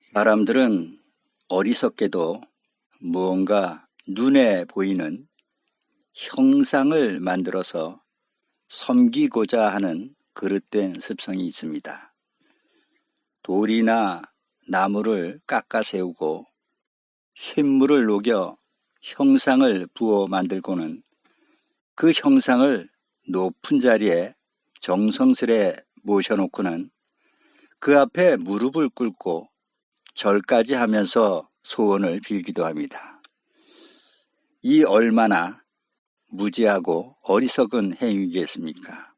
사람들은 어리석게도 무언가 눈에 보이는 형상을 만들어서 섬기고자 하는 그릇된 습성이 있습니다. 돌이나 나무를 깎아 세우고 쇳물을 녹여 형상을 부어 만들고는 그 형상을 높은 자리에 정성스레 모셔놓고는 그 앞에 무릎을 꿇고 절까지 하면서 소원을 빌기도 합니다. 이 얼마나 무지하고 어리석은 행위겠습니까?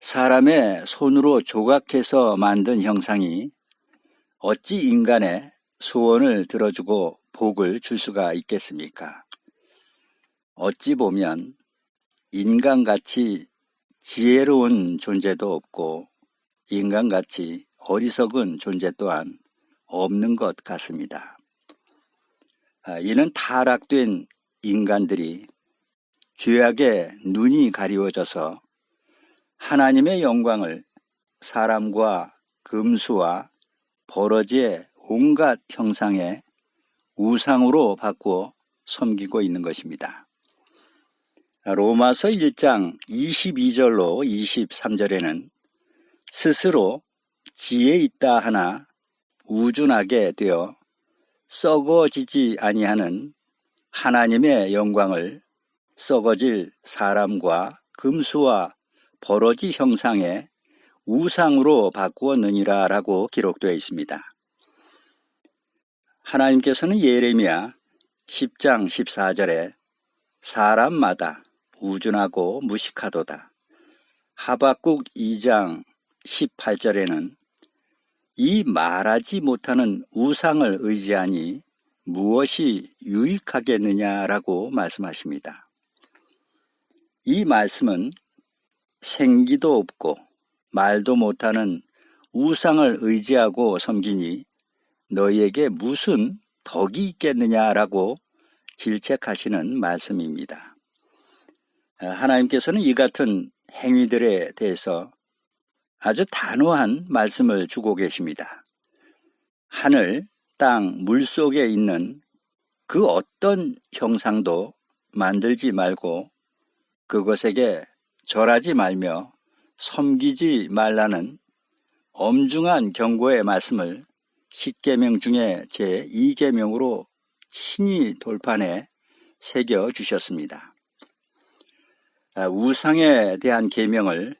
사람의 손으로 조각해서 만든 형상이 어찌 인간의 소원을 들어주고 복을 줄 수가 있겠습니까? 어찌 보면 인간같이 지혜로운 존재도 없고 인간같이 어리석은 존재 또한 없는 것 같습니다. 이는 타락된 인간들이 죄악에 눈이 가리워져서 하나님의 영광을 사람과 금수와 버러지의 온갖 형상의 우상으로 바꾸어 섬기고 있는 것입니다. 로마서 1장 22절로 23절에는 스스로 지혜 있다 하나 우준하게 되어 썩어지지 아니하는 하나님의 영광을 썩어질 사람과 금수와 버러지 형상의 우상으로 바꾸었느니라 라고 기록되어 있습니다. 하나님께서는 예레미야 10장 14절에 사람마다 우준하고 무식하도다. 하박국 2장 18절에는 이 말하지 못하는 우상을 의지하니 무엇이 유익하겠느냐라고 말씀하십니다. 이 말씀은 생기도 없고 말도 못하는 우상을 의지하고 섬기니 너희에게 무슨 덕이 있겠느냐라고 질책하시는 말씀입니다. 하나님께서는 이 같은 행위들에 대해서 아주 단호한 말씀을 주고 계십니다. 하늘, 땅, 물 속에 있는 그 어떤 형상도 만들지 말고 그것에게 절하지 말며 섬기지 말라는 엄중한 경고의 말씀을 10계명 중에 제2계명으로 친히 돌판에 새겨주셨습니다. 우상에 대한 계명을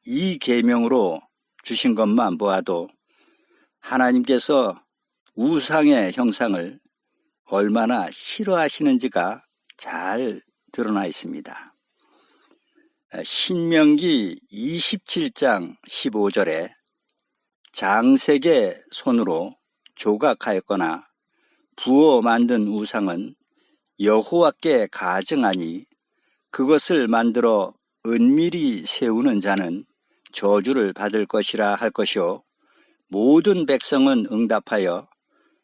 이 계명으로 주신 것만 보아도 하나님께서 우상의 형상을 얼마나 싫어하시는지가 잘 드러나 있습니다. 신명기 27장 15절에 장색의 손으로 조각하였거나 부어 만든 우상은 여호와께 가증하니 그것을 만들어 은밀히 세우는 자는 저주를 받을 것이라 할 것이요 모든 백성은 응답하여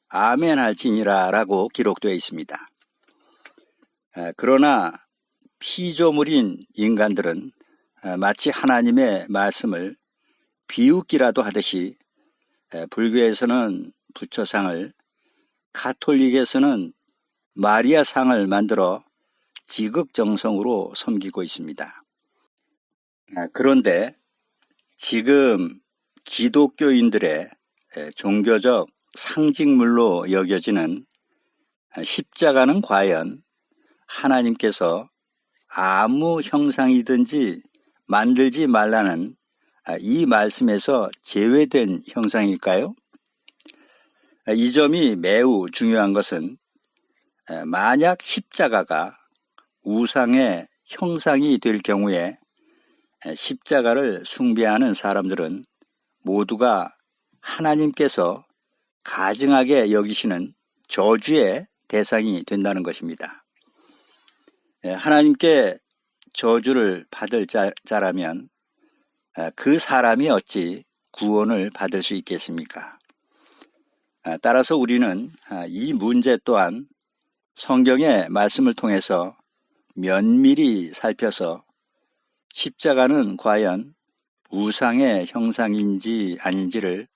아멘 할지니라 라고 기록되어 있습니다. 그러나 피조물인 인간들은 마치 하나님의 말씀을 비웃기라도 하듯이 불교에서는 부처상을, 가톨릭에서는 마리아상을 만들어 지극정성으로 섬기고 있습니다. 그런데 지금 기독교인들의 종교적 상징물로 여겨지는 십자가는 과연 하나님께서 아무 형상이든지 만들지 말라는 이 말씀에서 제외된 형상일까요? 이 점이 매우 중요한 것은 만약 십자가가 우상의 형상이 될 경우에 십자가를 숭배하는 사람들은 모두가 하나님께서 가증하게 여기시는 저주의 대상이 된다는 것입니다. 하나님께 저주를 받을 자라면 그 사람이 어찌 구원을 받을 수 있겠습니까? 따라서 우리는 이 문제 또한 성경의 말씀을 통해서 면밀히 살펴서 십자가는 과연 우상의 형상인지 아닌지를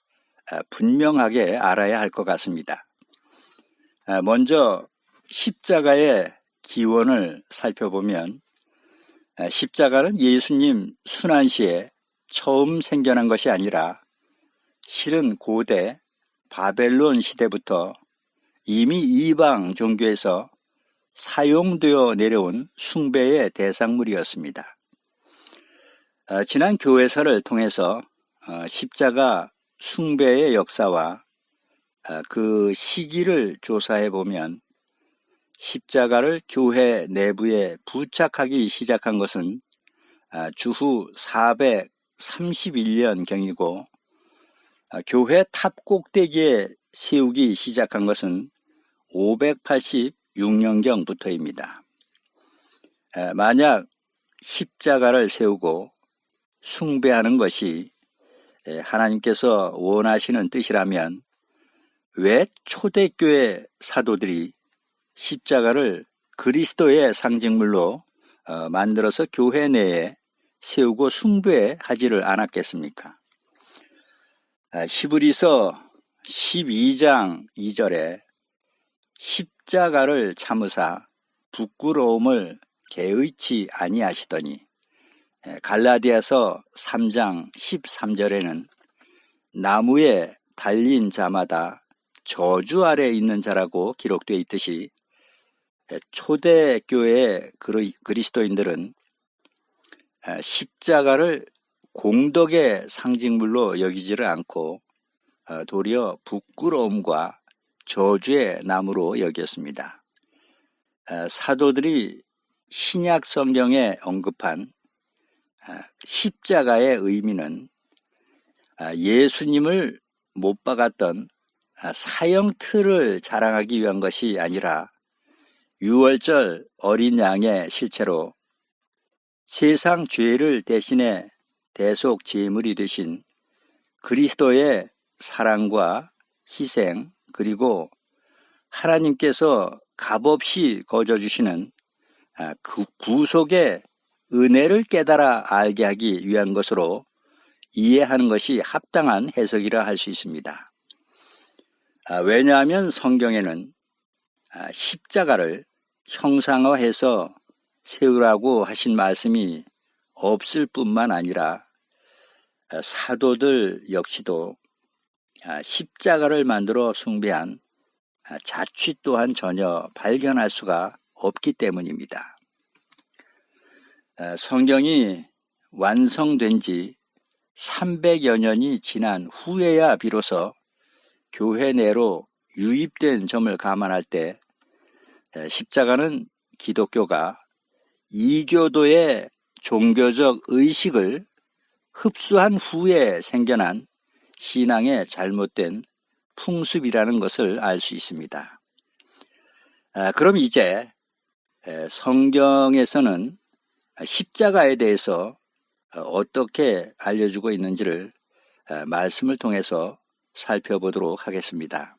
분명하게 알아야 할 것 같습니다. 먼저 십자가의 기원을 살펴보면 십자가는 예수님 순환시에 처음 생겨난 것이 아니라 실은 고대 바벨론 시대부터 이미 이방 종교에서 사용되어 내려온 숭배의 대상물이었습니다. 지난 교회사를 통해서 십자가 숭배의 역사와 그 시기를 조사해 보면 십자가를 교회 내부에 부착하기 시작한 것은 주후 431년경이고 교회 탑 꼭대기에 세우기 시작한 것은 586년경부터입니다. 만약 십자가를 세우고 숭배하는 것이 하나님께서 원하시는 뜻이라면 왜 초대교회 사도들이 십자가를 그리스도의 상징물로 만들어서 교회 내에 세우고 숭배하지를 않았겠습니까? 히브리서 12장 2절에 십자가를 참으사 부끄러움을 개의치 아니하시더니, 갈라디아서 3장 13절에는 나무에 달린 자마다 저주 아래 있는 자라고 기록되어 있듯이 초대교회의 그리스도인들은 십자가를 공덕의 상징물로 여기지를 않고 도리어 부끄러움과 저주의 나무로 여겼습니다. 사도들이 신약 성경에 언급한 십자가의 의미는 예수님을 못 박았던 사형 틀을 자랑하기 위한 것이 아니라 유월절 어린 양의 실체로 세상 죄를 대신해 대속 제물이 되신 그리스도의 사랑과 희생, 그리고 하나님께서 값없이 거저주시는 그 구속의 은혜를 깨달아 알게 하기 위한 것으로 이해하는 것이 합당한 해석이라 할 수 있습니다. 왜냐하면 성경에는 십자가를 형상화해서 세우라고 하신 말씀이 없을 뿐만 아니라 사도들 역시도 십자가를 만들어 숭배한 자취 또한 전혀 발견할 수가 없기 때문입니다. 성경이 완성된 지 300여 년이 지난 후에야 비로소 교회 내로 유입된 점을 감안할 때 십자가는 기독교가 이교도의 종교적 의식을 흡수한 후에 생겨난 신앙의 잘못된 풍습이라는 것을 알 수 있습니다. 그럼 이제 성경에서는 십자가에 대해서 어떻게 알려주고 있는지를 말씀을 통해서 살펴보도록 하겠습니다.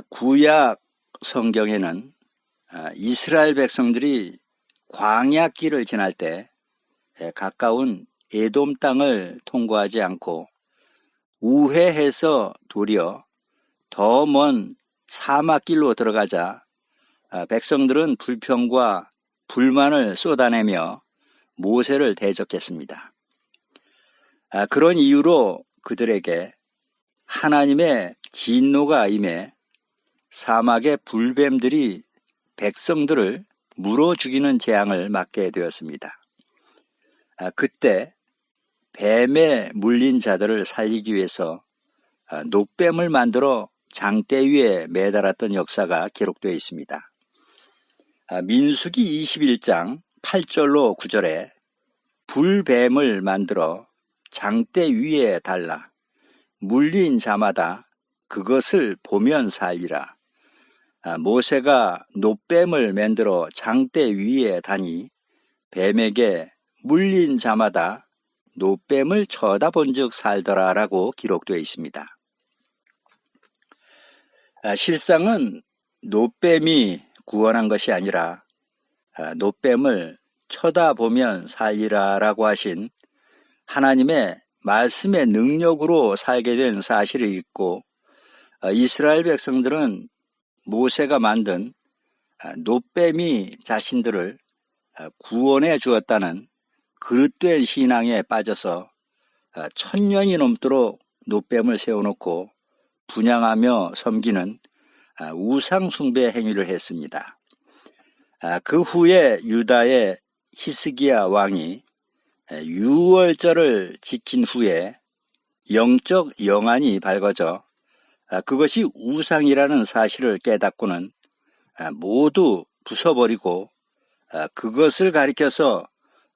구약 성경에는 이스라엘 백성들이 광야길을 지날 때 가까운 에돔 땅을 통과하지 않고 우회해서 도리어 더 먼 사막길로 들어가자 백성들은 불평과 불만을 쏟아내며 모세를 대적했습니다. 그런 이유로 그들에게 하나님의 진노가 임해 사막의 불뱀들이 백성들을 물어 죽이는 재앙을 맞게 되었습니다. 그때 뱀에 물린 자들을 살리기 위해서 놋뱀을 만들어 장대 위에 매달았던 역사가 기록되어 있습니다. 민수기 21장 8절로 9절에 불뱀을 만들어 장대 위에 달라 물린 자마다 그것을 보면 살리라. 모세가 놋뱀을 만들어 장대 위에 다니 뱀에게 물린 자마다 놋뱀을 쳐다본 즉 살더라라고 기록되어 있습니다. 실상은 놋뱀이 구원한 것이 아니라 놋뱀을 쳐다보면 살리라라고 하신 하나님의 말씀의 능력으로 살게 된 사실이 있고, 이스라엘 백성들은 모세가 만든 노뱀이 자신들을 구원해 주었다는 그릇된 신앙에 빠져서 1000년이 넘도록 노뱀을 세워놓고 분향하며 섬기는 우상 숭배 행위를 했습니다. 그 후에 유다의 히스기야 왕이 유월절을 지킨 후에 영적 영안이 밝아져 그것이 우상이라는 사실을 깨닫고는 모두 부숴버리고 그것을 가리켜서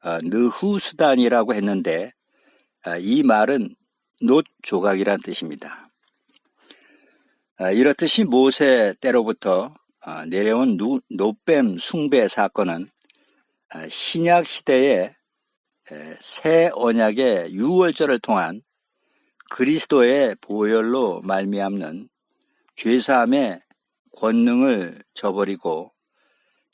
느후수단이라고 했는데, 이 말은 놋 조각이란 뜻입니다. 이렇듯이 모세 때로부터 내려온 노뱀 숭배 사건은 신약 시대의 새 언약의 유월절을 통한 그리스도의 보혈로 말미암는 죄사함의 권능을 저버리고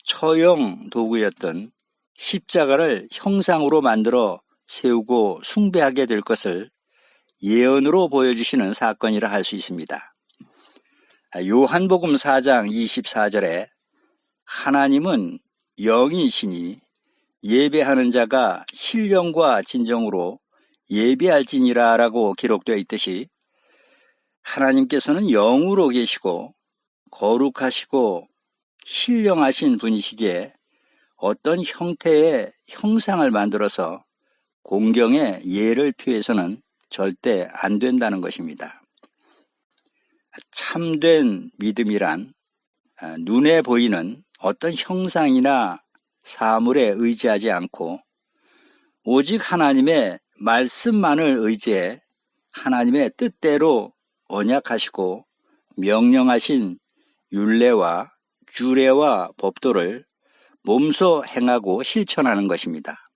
처형 도구였던 십자가를 형상으로 만들어 세우고 숭배하게 될 것을 예언으로 보여주시는 사건이라 할 수 있습니다. 요한복음 4장 24절에 하나님은 영이시니 예배하는 자가 신령과 진정으로 예배할지니라 라고 기록되어 있듯이, 하나님께서는 영으로 계시고 거룩하시고 신령하신 분이시기에 어떤 형태의 형상을 만들어서 공경의 예를 표해서는 절대 안 된다는 것입니다. 참된 믿음이란 눈에 보이는 어떤 형상이나 사물에 의지하지 않고 오직 하나님의 말씀만을 의지해 하나님의 뜻대로 언약하시고 명령하신 율례와 규례와 법도를 몸소 행하고 실천하는 것입니다.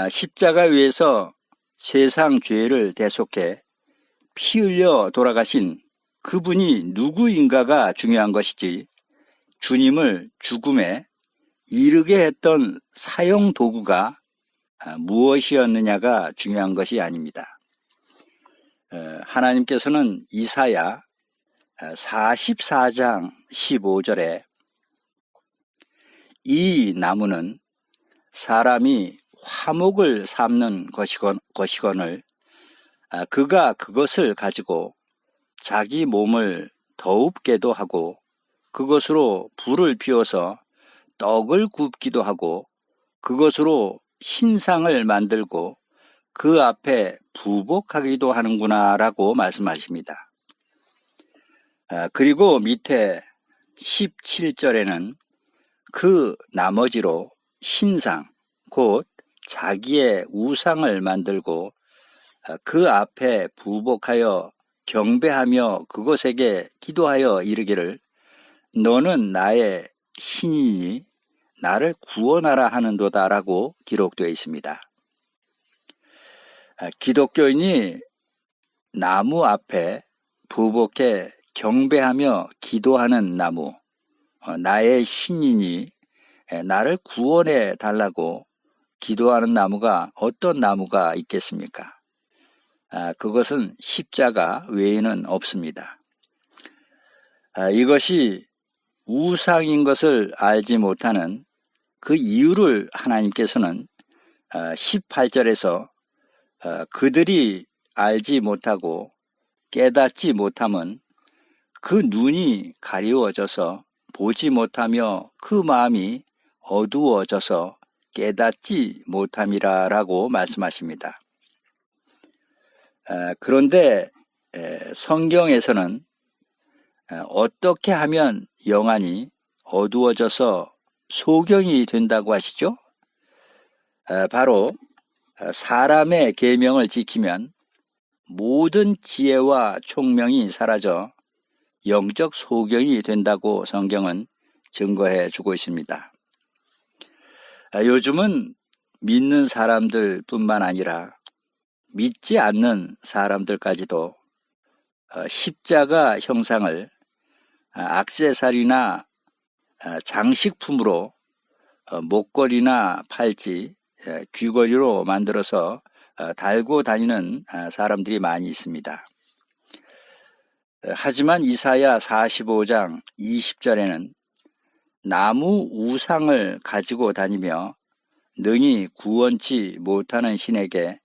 십자가 위에서 세상 죄를 대속해 피 흘려 돌아가신 그분이 누구인가가 중요한 것이지, 주님을 죽음에 이르게 했던 사형 도구가 무엇이었느냐가 중요한 것이 아닙니다. 하나님께서는 이사야 44장 15절에 이 나무는 사람이 화목을 삼는 것이거늘 그가 그것을 가지고 자기 몸을 더웁게도 하고 그것으로 불을 피워서 떡을 굽기도 하고 그것으로 신상을 만들고 그 앞에 부복하기도 하는구나 라고 말씀하십니다. 그리고 밑에 17절에는 그 나머지로 신상, 곧 자기의 우상을 만들고 그 앞에 부복하여 경배하며 그것에게 기도하여 이르기를 너는 나의 신이니 나를 구원하라 하는도다 라고 기록되어 있습니다. 기독교인이 나무 앞에 부복해 경배하며 기도하는 나무, 나의 신이니 나를 구원해 달라고 기도하는 나무가 어떤 나무가 있겠습니까? 그것은 십자가 외에는 없습니다. 이것이 우상인 것을 알지 못하는 그 이유를 하나님께서는 18절에서 그들이 알지 못하고 깨닫지 못함은 그 눈이 가리워져서 보지 못하며 그 마음이 어두워져서 깨닫지 못함이라 라고 말씀하십니다. 그런데 성경에서는 어떻게 하면 영안이 어두워져서 소경이 된다고 하시죠? 바로 사람의 계명을 지키면 모든 지혜와 총명이 사라져 영적 소경이 된다고 성경은 증거해 주고 있습니다. 요즘은 믿는 사람들 뿐만 아니라 믿지 않는 사람들까지도 십자가 형상을 액세서리나 장식품으로 목걸이나 팔찌, 귀걸이로 만들어서 달고 다니는 사람들이 많이 있습니다. 하지만 이사야 45장 20절에는 나무 우상을 가지고 다니며 능히 구원치 못하는 신에게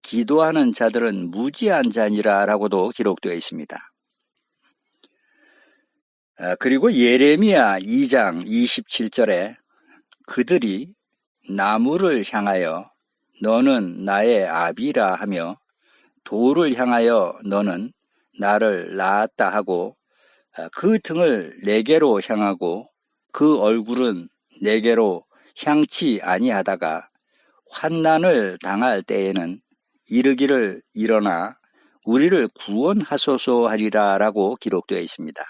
기도하는 자들은 무지한 자니라 라고도 기록되어 있습니다. 그리고 예레미야 2장 27절에 그들이 나무를 향하여 너는 나의 아비라 하며 돌을 향하여 너는 나를 낳았다 하고 그 등을 내게로 향하고 그 얼굴은 내게로 향치 아니하다가 환난을 당할 때에는 이르기를 일어나 우리를 구원하소서 하리라 라고 기록되어 있습니다.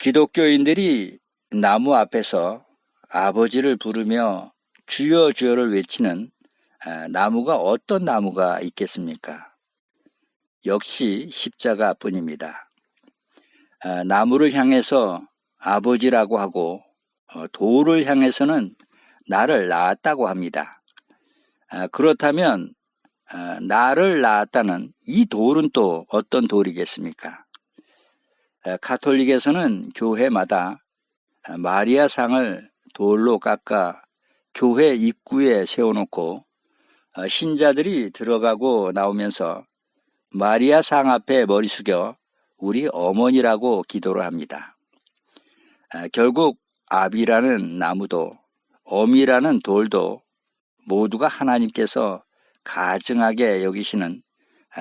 기독교인들이 나무 앞에서 아버지를 부르며 주여 주여를 외치는 나무가 어떤 나무가 있겠습니까? 역시 십자가뿐입니다. 나무를 향해서 아버지라고 하고 돌을 향해서는 나를 낳았다고 합니다. 그렇다면 나를 낳았다는 이 돌은 또 어떤 돌이겠습니까? 가톨릭에서는 교회마다 마리아상을 돌로 깎아 교회 입구에 세워놓고 신자들이 들어가고 나오면서 마리아상 앞에 머리 숙여 우리 어머니라고 기도를 합니다. 결국 아비라는 나무도 어미라는 돌도 모두가 하나님께서 가증하게 여기시는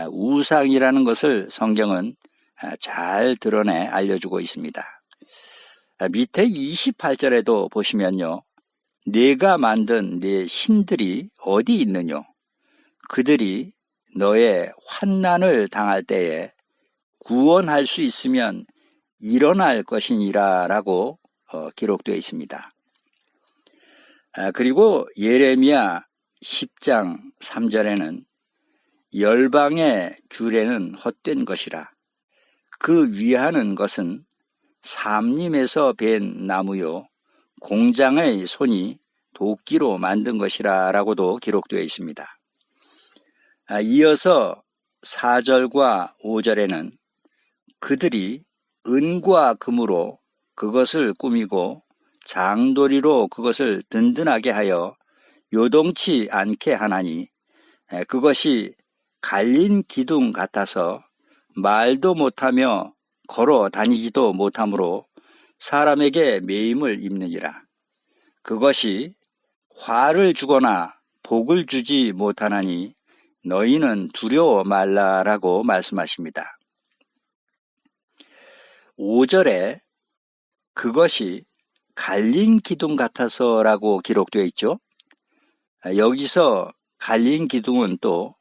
우상이라는 것을 성경은 잘 드러내 알려주고 있습니다. 밑에 28절에도 보시면요. 네가 만든 네 신들이 어디 있느뇨? 그들이 너의 환난을 당할 때에 구원할 수 있으면 일어날 것이니라 라고 기록되어 있습니다. 그리고 예레미야 10장 3절에는 열방의 규례는 헛된 것이라 그 위하는 것은 삼림에서 벤 나무요 공장의 손이 도끼로 만든 것이라 라고도 기록되어 있습니다. 이어서 4절과 5절에는 그들이 은과 금으로 그것을 꾸미고 장도리로 그것을 든든하게 하여 요동치 않게 하나니 그것이 갈린 기둥 같아서 말도 못하며 걸어 다니지도 못하므로 사람에게 매임을 입느니라. 그것이 화를 주거나 복을 주지 못하나니 너희는 두려워 말라라고 말씀하십니다. 5절에 그것이 갈린 기둥 같아서라고 기록되어 있죠. 여기서 갈린 기둥은 또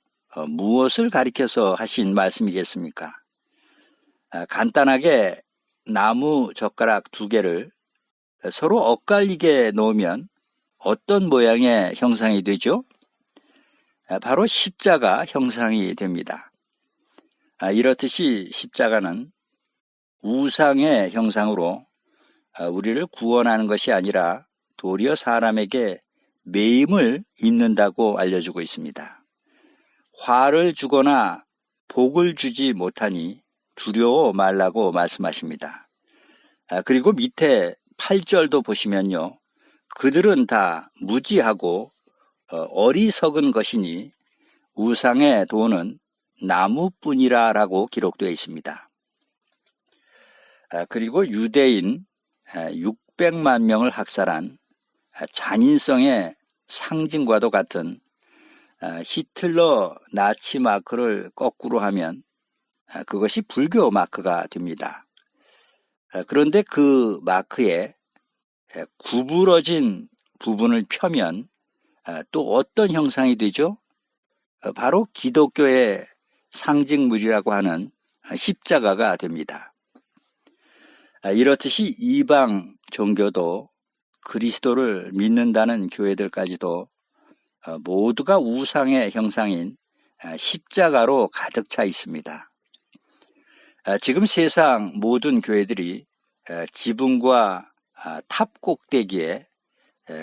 무엇을 가리켜서 하신 말씀이겠습니까? 간단하게 나무 젓가락 2개를 서로 엇갈리게 놓으면 어떤 모양의 형상이 되죠? 바로 십자가 형상이 됩니다. 이렇듯이 십자가는 우상의 형상으로 우리를 구원하는 것이 아니라 도리어 사람에게 매임을 입는다고 알려주고 있습니다. 화를 주거나 복을 주지 못하니 두려워 말라고 말씀하십니다. 그리고 밑에 8절도 보시면요. 그들은 다 무지하고 어리석은 것이니 우상의 도는 나무뿐이라 라고 기록되어 있습니다. 그리고 유대인 600만 명을 학살한 잔인성의 상징과도 같은 히틀러 나치 마크를 거꾸로 하면 그것이 불교 마크가 됩니다. 그런데 그 마크에 구부러진 부분을 펴면 또 어떤 형상이 되죠? 바로 기독교의 상징물이라고 하는 십자가가 됩니다. 이렇듯이 이방 종교도 그리스도를 믿는다는 교회들까지도 모두가 우상의 형상인 십자가로 가득 차 있습니다. 지금 세상 모든 교회들이 지붕과 탑 꼭대기에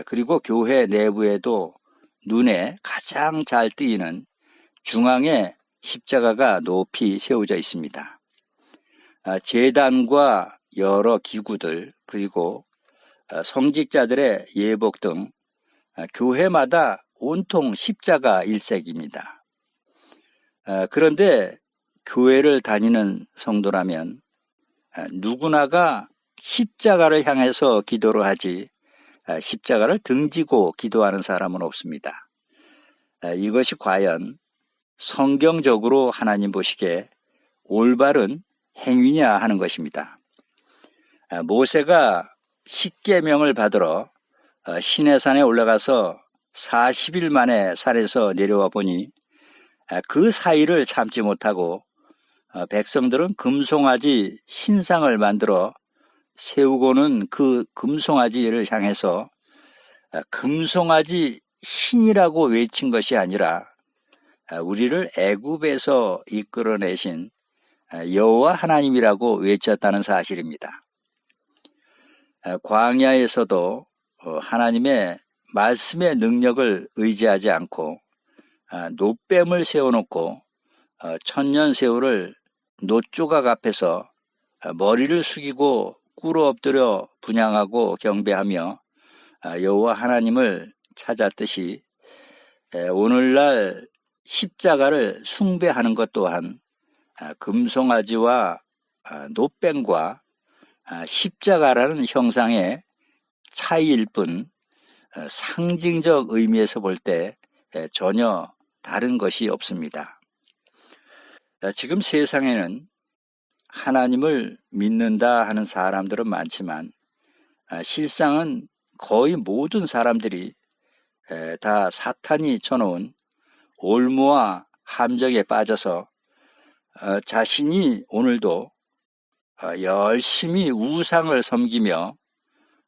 그리고 교회 내부에도 눈에 가장 잘 띄이는 중앙에 십자가가 높이 세워져 있습니다. 제단과 여러 기구들 그리고 성직자들의 예복 등 교회마다 온통 십자가 일색입니다. 그런데 교회를 다니는 성도라면 누구나가 십자가를 향해서 기도를 하지 십자가를 등지고 기도하는 사람은 없습니다. 이것이 과연 성경적으로 하나님 보시기에 올바른 행위냐 하는 것입니다. 모세가 십계명을 받으러 시내산에 올라가서 40일 만에 산에서 내려와 보니 그 사이를 참지 못하고 백성들은 금송아지 신상을 만들어 세우고는 그 금송아지를 향해서 금송아지 신이라고 외친 것이 아니라 우리를 애굽에서 이끌어내신 여호와 하나님이라고 외쳤다는 사실입니다. 광야에서도 하나님의 말씀의 능력을 의지하지 않고 놋뱀을 세워놓고 천년새우를 놋조각 앞에서 머리를 숙이고 꿇어 엎드려 분향하고 경배하며 여호와 하나님을 찾았듯이 오늘날 십자가를 숭배하는 것 또한 금송아지와 놋뱀과 십자가라는 형상의 차이일 뿐 상징적 의미에서 볼 때 전혀 다른 것이 없습니다. 지금 세상에는 하나님을 믿는다 하는 사람들은 많지만 실상은 거의 모든 사람들이 다 사탄이 쳐놓은 올무와 함정에 빠져서 자신이 오늘도 열심히 우상을 섬기며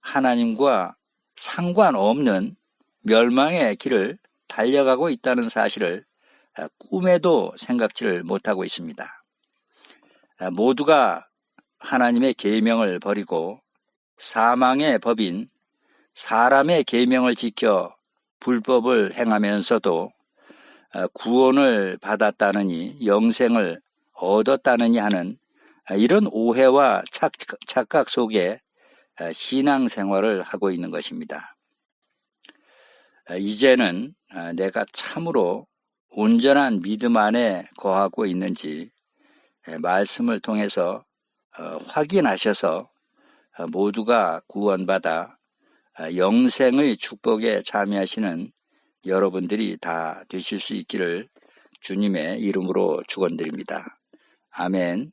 하나님과 상관없는 멸망의 길을 달려가고 있다는 사실을 꿈에도 생각지를 못하고 있습니다. 모두가 하나님의 계명을 버리고 사망의 법인 사람의 계명을 지켜 불법을 행하면서도 구원을 받았다느니 영생을 얻었다느니 하는 이런 오해와 착각 속에 신앙생활을 하고 있는 것입니다. 이제는 내가 참으로 온전한 믿음 안에 거하고 있는지 말씀을 통해서 확인하셔서 모두가 구원받아 영생의 축복에 참여하시는 여러분들이 다 되실 수 있기를 주님의 이름으로 축원드립니다. 아멘.